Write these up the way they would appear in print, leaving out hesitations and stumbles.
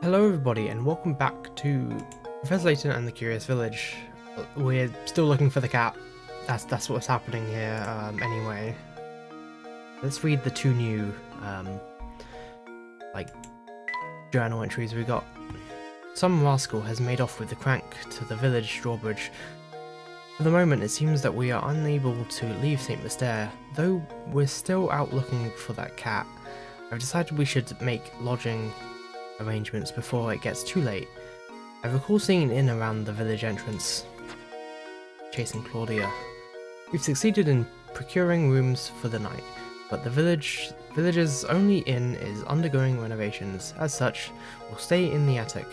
Hello everybody and welcome back to Professor Layton and the Curious Village. We're still looking for the cat. That's what's happening here, anyway. Let's read the two new, journal entries we got. Some rascal has made off with the crank to the village drawbridge. For the moment it seems that we are unable to leave St. Mystere, though we're still out looking for that cat. I've decided we should make lodging arrangements before it gets too late. I recall seeing an inn around the village entrance, chasing Claudia. We've succeeded in procuring rooms for the night, but the village's only inn is undergoing renovations. As such, we'll stay in the attic.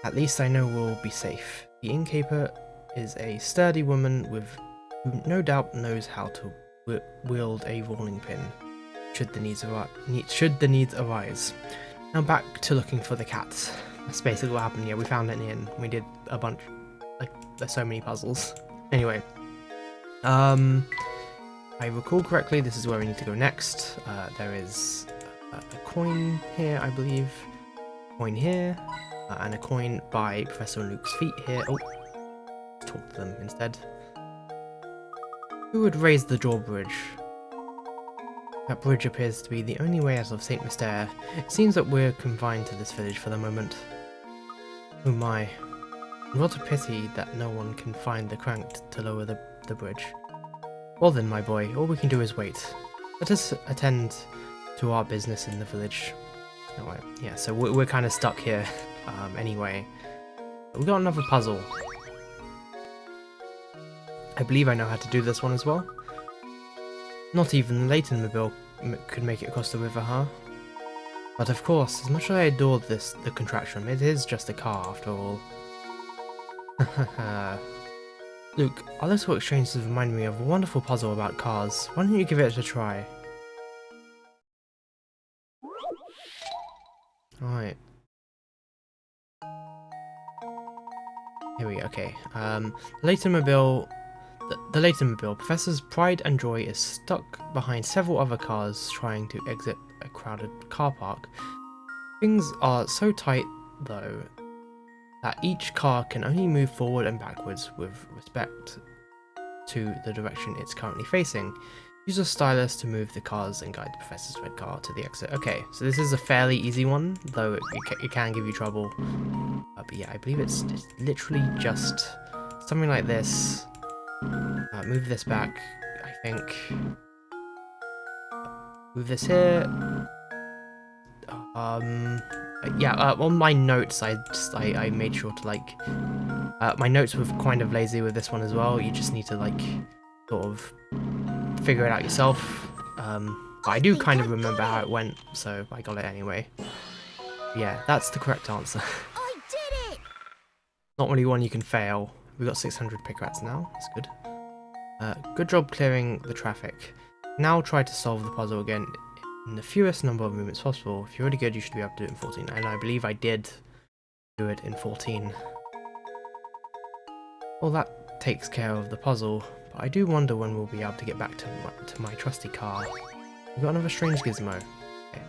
At least I know we'll be safe. The innkeeper is a sturdy woman who no doubt knows how to wield a rolling pin, should the needs arise. Now back to looking for the cats. That's basically what happened. Yeah, we found an inn. We did a bunch, there's so many puzzles. Anyway, I recall correctly, this is where we need to go next. There is a coin here, I believe. A coin here, and a coin by Professor Luke's feet here. Oh, let's talk to them instead. Who would raise the drawbridge? That bridge appears to be the only way out of St. Mystere. It seems that we're confined to this village for the moment. Oh my. What a pity that no one can find the crank to lower the bridge. Well then, my boy, all we can do is wait. Let us attend to our business in the village. Alright, yeah, so we're kind of stuck here, anyway. We got another puzzle. I believe I know how to do this one as well. Not even the Layton mobile could make it across the river, huh? But of course, as much as I adored the contraption, it is just a car after all. Luke, our little exchanges remind me of a wonderful puzzle about cars. Why don't you give it a try? Alright. Here we go, okay. Layton mobile. The Layton mobile, Professor's pride and joy, is stuck behind several other cars trying to exit a crowded car park. Things are so tight, though, that each car can only move forward and backwards with respect to the direction it's currently facing. Use a stylus to move the cars and guide the Professor's red car to the exit. Okay, so this is a fairly easy one, though it can give you trouble. But yeah, I believe it's literally just something like this. Move this back, I think. Move this here. Yeah, on my notes, I made sure to my notes were kind of lazy with this one as well. You just need to sort of figure it out yourself. But I do kind of remember how it went, so I got it anyway. Yeah, that's the correct answer. I did it! Not really one you can fail. We got 600 pick rats now. That's good. Good job clearing the traffic. Now try to solve the puzzle again in the fewest number of movements possible. If you're really good, you should be able to do it in 14. And I believe I did do it in 14. Well, that takes care of the puzzle, but I do wonder when we'll be able to get back to my trusty car. We've got another strange gizmo. Okay.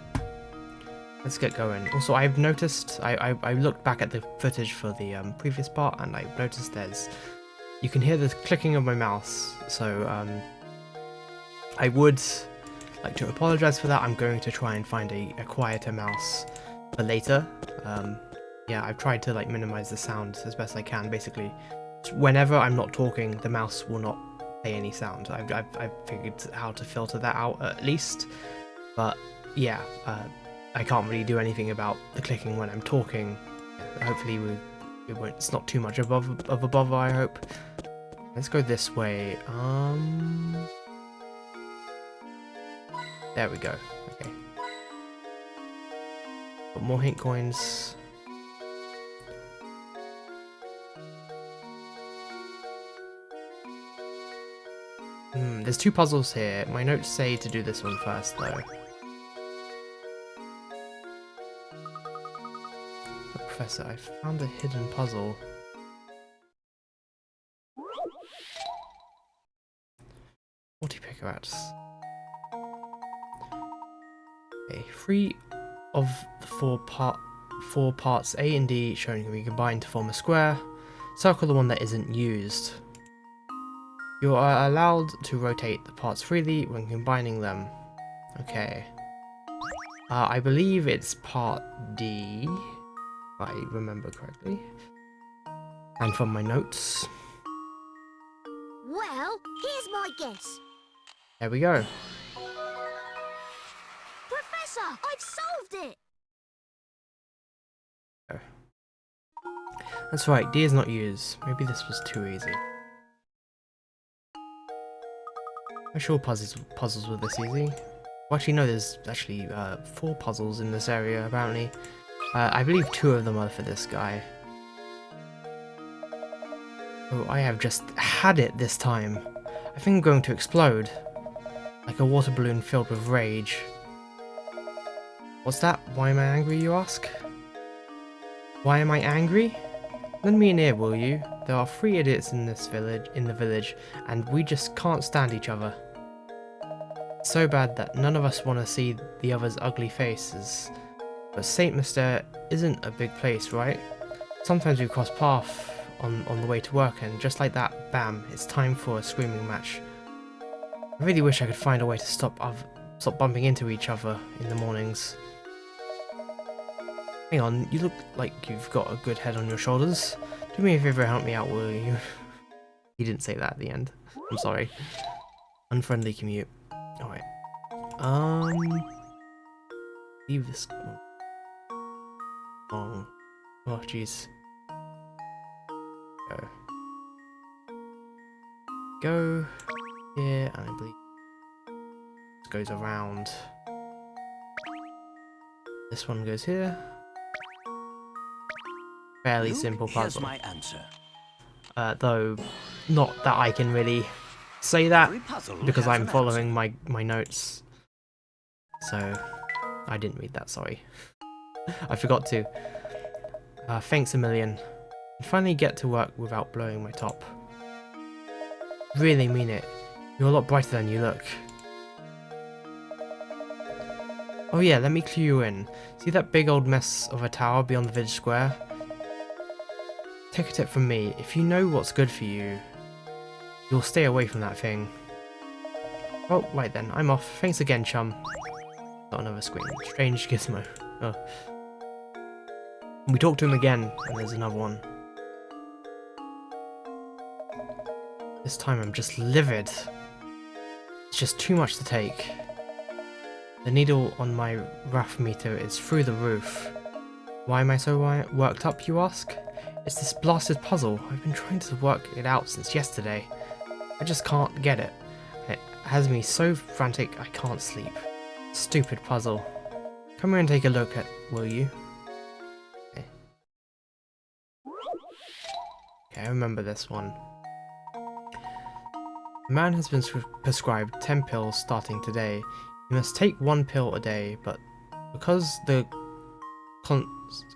Let's get going. Also, I've noticed, I looked back at the footage for the previous part, and I've noticed you can hear the clicking of my mouse, so I would like to apologise for that. I'm going to try and find a quieter mouse for later. Yeah, I've tried to minimise the sound as best I can. Basically, whenever I'm not talking, the mouse will not play any sound. I've figured how to filter that out at least, but yeah, I can't really do anything about the clicking when I'm talking. Hopefully it's not too much of a bother, I hope. Let's go this way. There we go. Okay. Got more hint coins. There's two puzzles here. My notes say to do this one first, though. Professor, I found a hidden puzzle. 40 pick rats. Okay, 3 of the 4 parts A and D shown can be combined to form a square. Circle the one that isn't used. You are allowed to rotate the parts freely when combining them. Okay. I believe it's part D, if I remember correctly. And from my notes. Well, here's my guess. There we go. Professor, I've solved it! That's right, D is not used. Maybe this was too easy. I'm sure puzzles were this easy. Well, actually, no, there's actually 4 puzzles in this area, apparently. I believe 2 of them are for this guy. Oh, I have just had it this time. I think I'm going to explode. Like a water balloon filled with rage. What's that? Why am I angry, you ask? Why am I angry? Lend me an ear, will you? There are 3 idiots in the village, and we just can't stand each other. It's so bad that none of us want to see the other's ugly faces. But St. Mystere isn't a big place, right? Sometimes we cross paths on the way to work, and just like that, bam, it's time for a screaming match. I really wish I could find a way to stop bumping into each other in the mornings. Hang on, you look like you've got a good head on your shoulders. Do me a favor and help me out, will you? He didn't say that at the end. I'm sorry. Unfriendly commute. Alright. Leave this one. Oh. Oh, jeez. Go. Go here, and I believe this goes around. This one goes here. Fairly simple puzzle. Here's my answer. Though, not that I can really say that, because I'm following my notes. So, I didn't read that, sorry. I forgot to. Thanks a million. I finally get to work without blowing my top. Really mean it. You're a lot brighter than you look. Oh yeah, let me clue you in. See that big old mess of a tower beyond the village square? Take a tip from me, if you know what's good for you, you'll stay away from that thing. Oh, right then, I'm off. Thanks again, chum. Got another screen. Strange gizmo. Oh. We talk to him again, and there's another one. This time I'm just livid. It's just too much to take. The needle on my wrath meter is through the roof. Why am I so worked up, you ask? It's this blasted puzzle. I've been trying to work it out since yesterday. I just can't get it. It has me so frantic I can't sleep. Stupid puzzle. Come here and take a look at, will you? Okay. Okay, I remember this one. A man has been prescribed 10 pills starting today. He must take 1 pill a day, but because the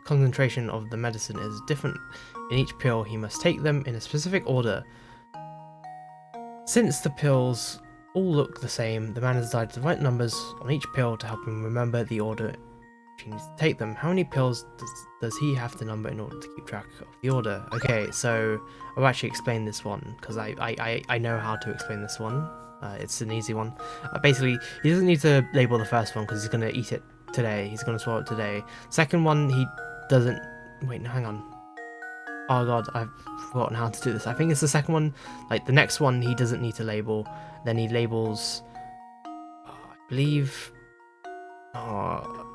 concentration of the medicine is different in each pill, he must take them in a specific order. Since the pills all look the same, the man has decided to write numbers on each pill to help him remember the order he needs to take them. How many pills does he have to number in order to keep track of the order? Okay, so I'll actually explain this one, because I know how to explain this one. It's an easy one. Basically, he doesn't need to label the first one because he's going to eat it today. He's going to swallow it today. Second one, he doesn't... Wait, no, hang on. Oh god, I've forgotten how to do this. I think it's the second one. Like, the next one, he doesn't need to label. Then he labels... I believe... Oh...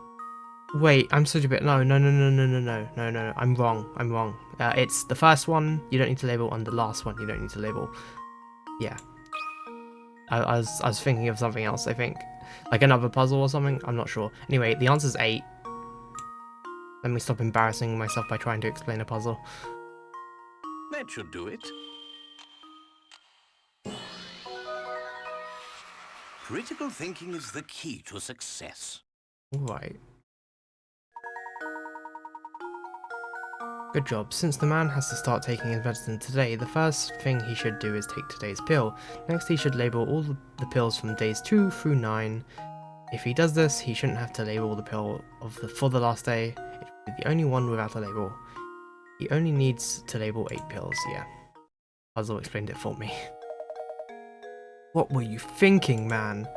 Wait, I'm such a bit... No, I'm wrong. It's the first one, you don't need to label, and the last one, you don't need to label. Yeah. I was thinking of something else, I think. Like another puzzle or something? I'm not sure. Anyway, the answer's 8. Let me stop embarrassing myself by trying to explain a puzzle. That should do it. Critical thinking is the key to success. Alright. Good job. Since the man has to start taking his medicine today, the first thing he should do is take today's pill. Next, he should label all the pills from days 2 through 9. If he does this, he shouldn't have to label the pill for the last day. It The only one without a label. He only needs to label 8 pills, yeah. Puzzle explained it for me. What were you thinking, man?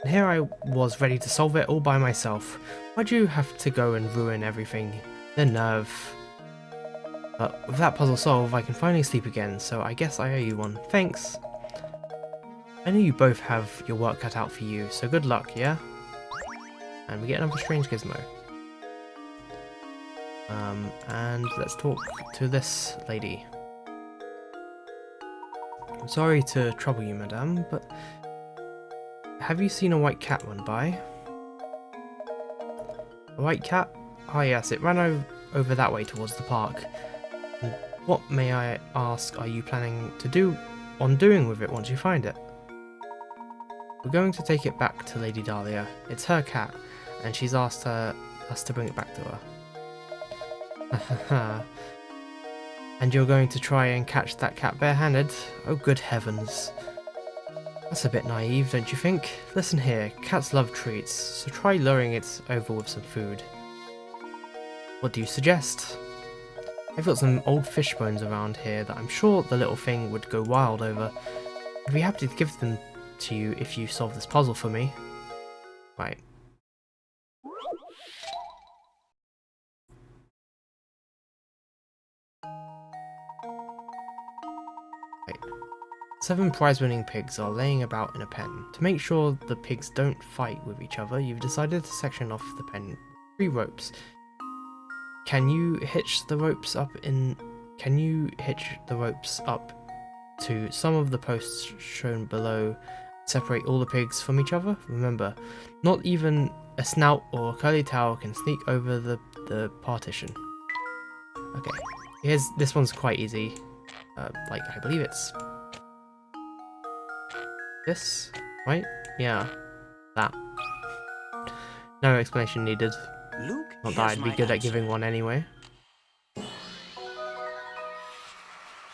And here I was ready to solve it all by myself. Why'd you have to go and ruin everything? The nerve. But with that puzzle solved, I can finally sleep again, so I guess I owe you one. Thanks. I know you both have your work cut out for you, so good luck, yeah? And we get another strange gizmo. And let's talk to this lady. I'm sorry to trouble you, madame, but have you seen a white cat run by? A white cat? Oh yes, it ran over that way towards the park. And what, may I ask, are you planning to doing with it once you find it? We're going to take it back to Lady Dahlia. It's her cat, and she's asked us to bring it back to her. And you're going to try and catch that cat barehanded? Oh good heavens. That's a bit naive, don't you think? Listen here, cats love treats, so try luring it over with some food. What do you suggest? I've got some old fish bones around here that I'm sure the little thing would go wild over. I'd be happy to give them to you if you solve this puzzle for me. Right. Right. 7 prize-winning pigs are laying about in a pen. To make sure the pigs don't fight with each other, you've decided to section off the pen with 3 ropes. Can you hitch the ropes up to some of the posts shown below? Separate all the pigs from each other? Remember, not even a snout or a curly tail can sneak over the partition. Okay, this one's quite easy. Like, I believe it's this, right? Yeah, that. No explanation needed. Look, Not that I'd be good at giving one anyway.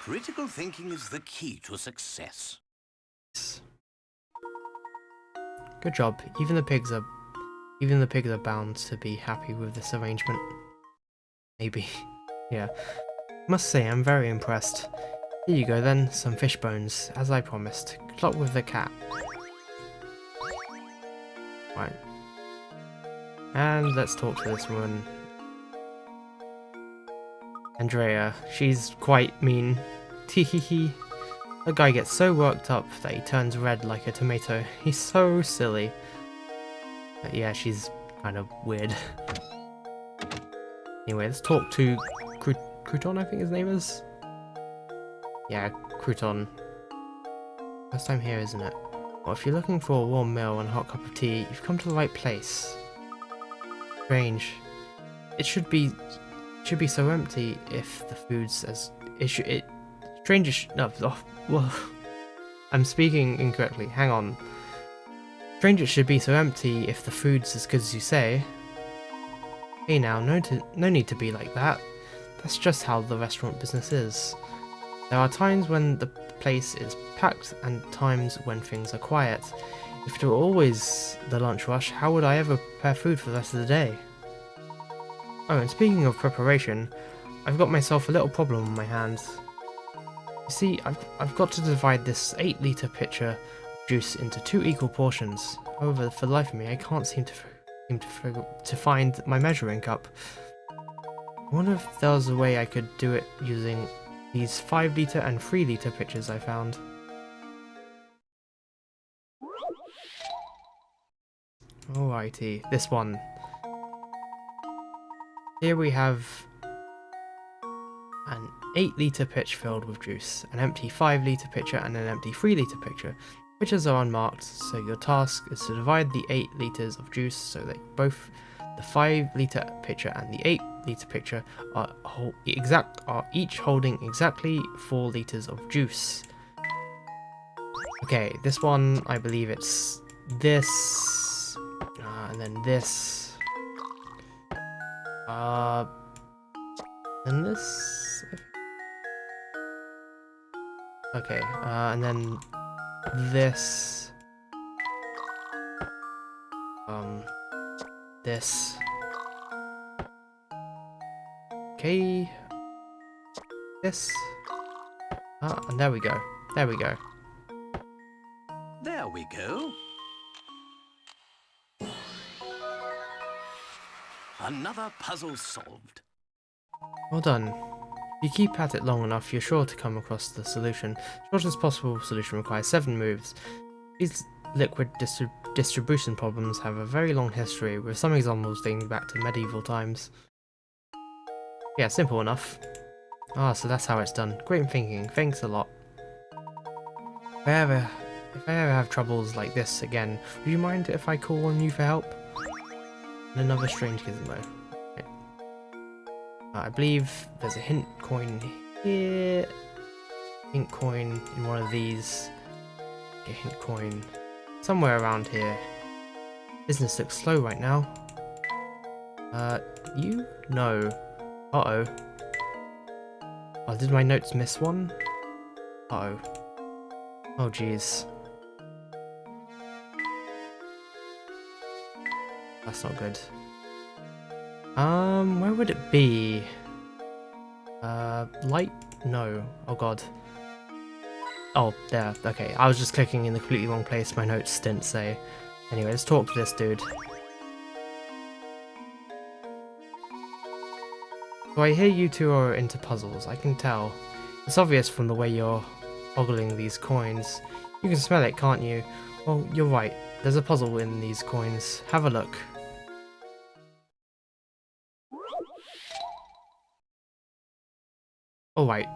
Critical thinking is the key to success. Good job. Even the pigs are bound to be happy with this arrangement. Maybe. Yeah. Must say I'm very impressed. Here you go then, some fish bones, as I promised. Good luck with the cat. Right. And let's talk to this woman. Andrea. She's quite mean. Teehee. The guy gets so worked up that he turns red like a tomato. He's so silly. But yeah, she's kind of weird. Anyway, let's talk to Crouton, I think his name is? Yeah, Crouton. First time here, isn't it? Well, if you're looking for a warm meal and a hot cup of tea, you've come to the right place. Strange. It should be so empty if the food's as... well, I'm speaking incorrectly. Hang on. Strange it should be so empty if the food's as good as you say. Hey now, no need to be like that. That's just how the restaurant business is. There are times when the place is packed and times when things are quiet. If it were always the lunch rush, how would I ever prepare food for the rest of the day? Oh, and speaking of preparation, I've got myself a little problem on my hands. You see, I've got to divide this 8-litre pitcher of juice into 2 equal portions. However, for the life of me, I can't seem to find my measuring cup. I wonder if there was a way I could do it using these 5-litre and 3-litre pitchers I found. Alrighty, this one. Here we have an 8-litre pitcher filled with juice, an empty 5-litre pitcher and an empty 3-litre pitcher. Pitchers are unmarked, so your task is to divide the 8 litres of juice so that both the 5-litre pitcher and the 8-litre pitcher are each holding exactly 4 litres of juice. Okay, this one, I believe it's this, and then this, and this, okay, and then this, this, Okay. This. Ah, and there we go. There we go. There we go. Another puzzle solved. Well done. If you keep at it long enough, you're sure to come across the solution. The shortest possible solution requires 7 moves. These liquid distribution problems have a very long history, with some examples dating back to medieval times. Yeah, simple enough. Ah, so that's how it's done. Great thinking. Thanks a lot. If I ever have troubles like this again, would you mind if I call on you for help? And another strange gizmo. Okay. I believe there's a hint coin here. Hint coin in one of these. Okay, hint coin somewhere around here. Business looks slow right now. You? No. Uh-oh. Oh, did my notes miss one? Uh-oh. Oh, jeez. That's not good. Where would it be? Light? No. Oh, God. Oh, there. Okay, I was just clicking in the completely wrong place. My notes didn't say. Anyway, let's talk to this dude. So I hear you two are into puzzles. I can tell. It's obvious from the way you're ogling these coins. You can smell it, can't you? Well, you're right. There's a puzzle in these coins. Have a look. Alright.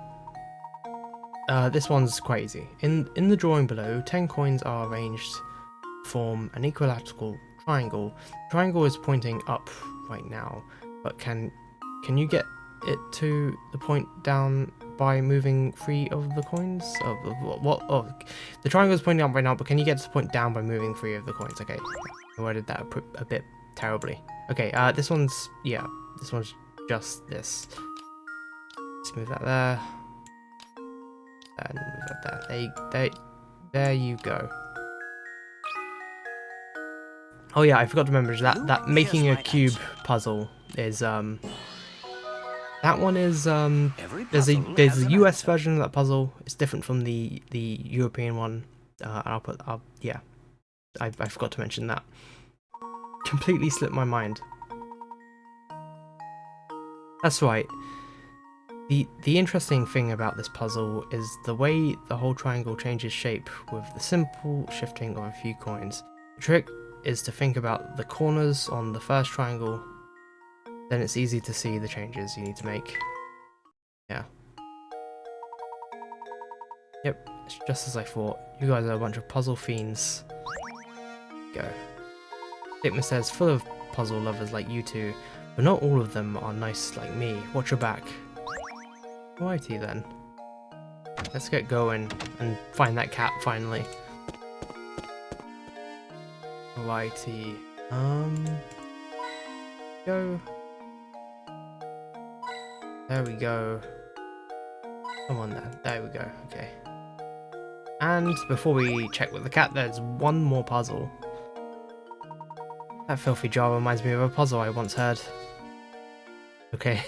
This one's quite easy. In the drawing below, 10 coins are arranged to form an equilateral triangle. The triangle is pointing up right now, but can you get it to the point down by moving 3 of the coins? What? Oh, the triangle is pointing up right now, but can you get to the point down by moving 3 of the coins? Okay, I worded that a bit terribly. Okay, this one's, yeah, this one's just this. Let's move that there. And move that there. There you go. Oh yeah, I forgot to remember that making a cube puzzle is that one is there's a US version of that puzzle. It's different from the European one. Yeah, I forgot to mention that. Completely slipped my mind. That's right. The interesting thing about this puzzle is the way the whole triangle changes shape with the simple shifting of a few coins. The trick is to think about the corners on the first triangle, then it's easy to see the changes you need to make. Yeah. Yep, it's just as I thought. You guys are a bunch of puzzle fiends. Go. Thickens says full of puzzle lovers like you two, but not all of them are nice like me. Watch your back. Righty then. Let's get going and find that cat finally. Righty. Go. There we go. Come on then. There we go. Okay. And before we check with the cat, there's one more puzzle. That filthy jar reminds me of a puzzle I once heard. Okay.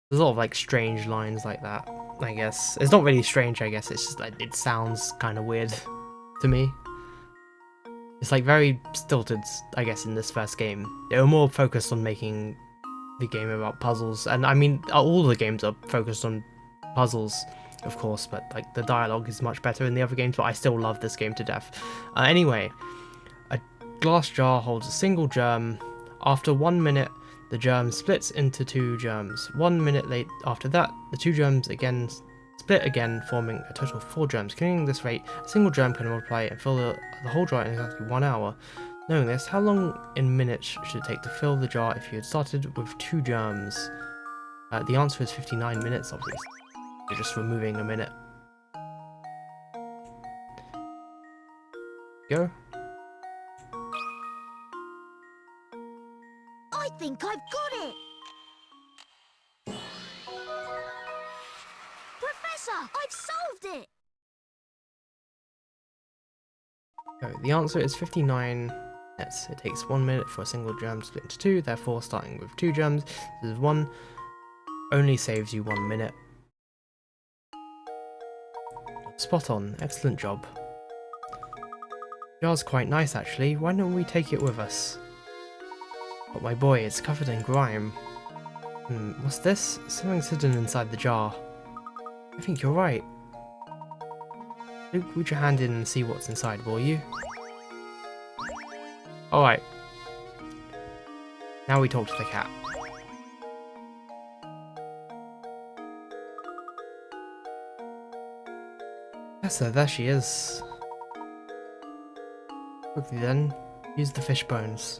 There's a lot of like strange lines like that, I guess. It's not really strange, I guess, it's just like it sounds kind of weird to me. It's like very stilted, I guess, in this first game. They were more focused on making the game about puzzles, and I mean, all the games are focused on puzzles, of course, but like the dialogue is much better in the other games, but I still love this game to death. Anyway, a glass jar holds a single germ. After 1 minute, the germ splits into 2 germs. 1 minute late after that, the 2 germs again split again, forming a total of 4 germs. Continuing this rate, a single germ can multiply and fill the whole jar in exactly 1 hour. Knowing this, how long in minutes should it take to fill the jar if you had started with 2 germs? The answer is 59 minutes, obviously. You're just removing a minute. Go. I think I've got it! Professor, I've solved it! So the answer is 59 Yes, it takes 1 minute for a single gem to split into 2, therefore starting with 2 gems, this is 1, only saves you 1 minute. Spot on, excellent job. Jar's quite nice actually, why don't we take it with us? But my boy, it's covered in grime. What's this? Something's hidden inside the jar. I think you're right. Luke, put your hand in and see what's inside, will you? Alright. Now we talk to the cat. Yes, sir, there she is. Quickly then, use the fish bones.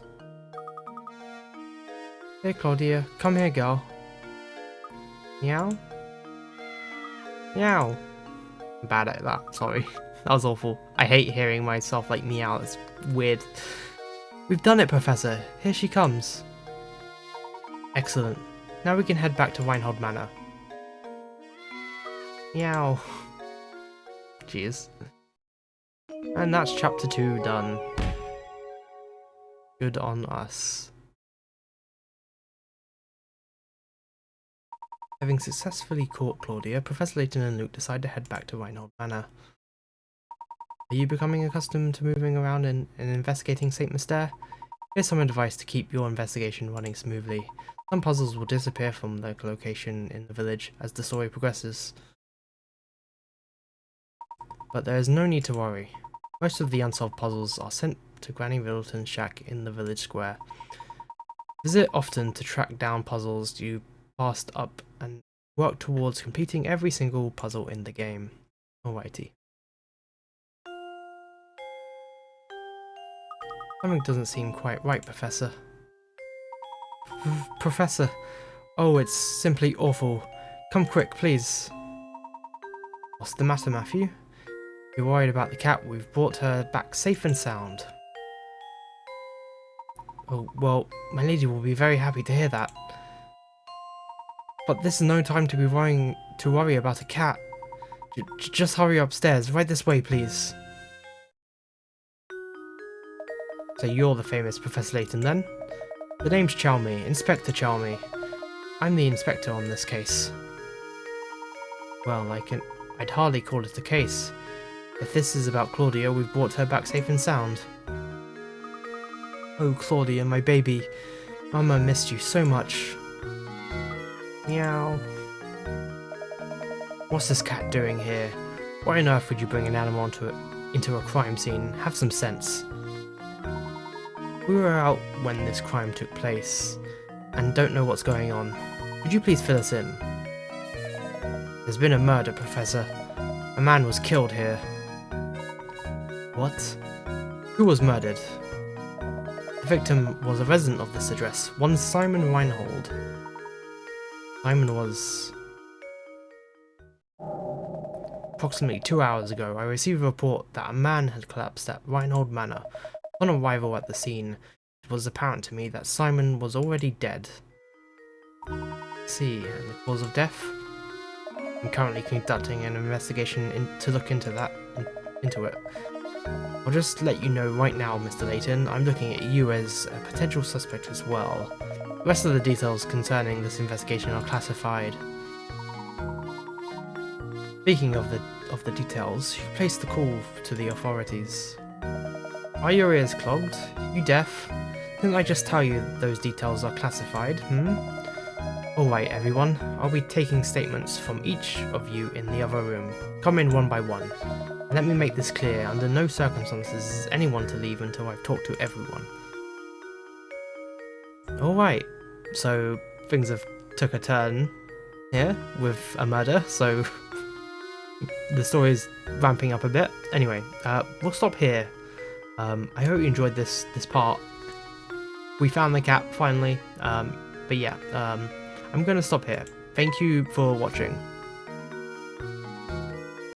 Here, Claudia, come here, girl. Meow? Meow. I'm bad at that, sorry. That was awful. I hate hearing myself like meow, it's weird. We've done it, Professor. Here she comes. Excellent. Now we can head back to Reinhold Manor. Meow. Jeez. And that's chapter 2 done. Good on us. Having successfully caught Claudia, Professor Layton and Luke decide to head back to Reinhold Manor. Are you becoming accustomed to moving around and investigating St. Mystere? Here's some advice to keep your investigation running smoothly. Some puzzles will disappear from their location in the village as the story progresses. But there is no need to worry. Most of the unsolved puzzles are sent to Granny Littleton's shack in the village square. Visit often to track down puzzles you passed up and work towards completing every single puzzle in the game. Alrighty. Something doesn't seem quite right, Professor. Professor! Oh, it's simply awful. Come quick, please. What's the matter, Matthew? You're worried about the cat. We've brought her back safe and sound. Oh, well, my lady will be very happy to hear that. But this is no time to be worry about a cat. Just hurry upstairs. Right this way, please. So you're the famous Professor Layton, then? The name's Chalmy, Inspector Chalmy. I'm the inspector on this case. Well, I'd hardly call it a case. If this is about Claudia, we've brought her back safe and sound. Oh, Claudia, my baby. Mama missed you so much. Meow. What's this cat doing here? Why on earth would you bring an animal into a crime scene? Have some sense. We were out when this crime took place, and don't know what's going on. Could you please fill us in? There's been a murder, Professor. A man was killed here. What? Who was murdered? The victim was a resident of this address, one Simon Reinhold. Simon was... Approximately 2 hours ago, I received a report that a man had collapsed at Reinhold Manor. On arrival at the scene, it was apparent to me that Simon was already dead. See, and the cause of death? I'm currently conducting an investigation to look into it. I'll just let you know right now, Mr. Layton, I'm looking at you as a potential suspect as well. The rest of the details concerning this investigation are classified. Speaking of the details, you placed the call to the authorities. Are your ears clogged? You deaf? Didn't I just tell you those details are classified, Alright everyone, I'll be taking statements from each of you in the other room. Come in one by one. And let me make this clear, under no circumstances is anyone to leave until I've talked to everyone. Alright, so things have took a turn here with a murder, so the story is ramping up a bit. Anyway, we'll stop here. I hope you enjoyed this part. We found the cat finally, but yeah, I'm gonna stop here. Thank you for watching.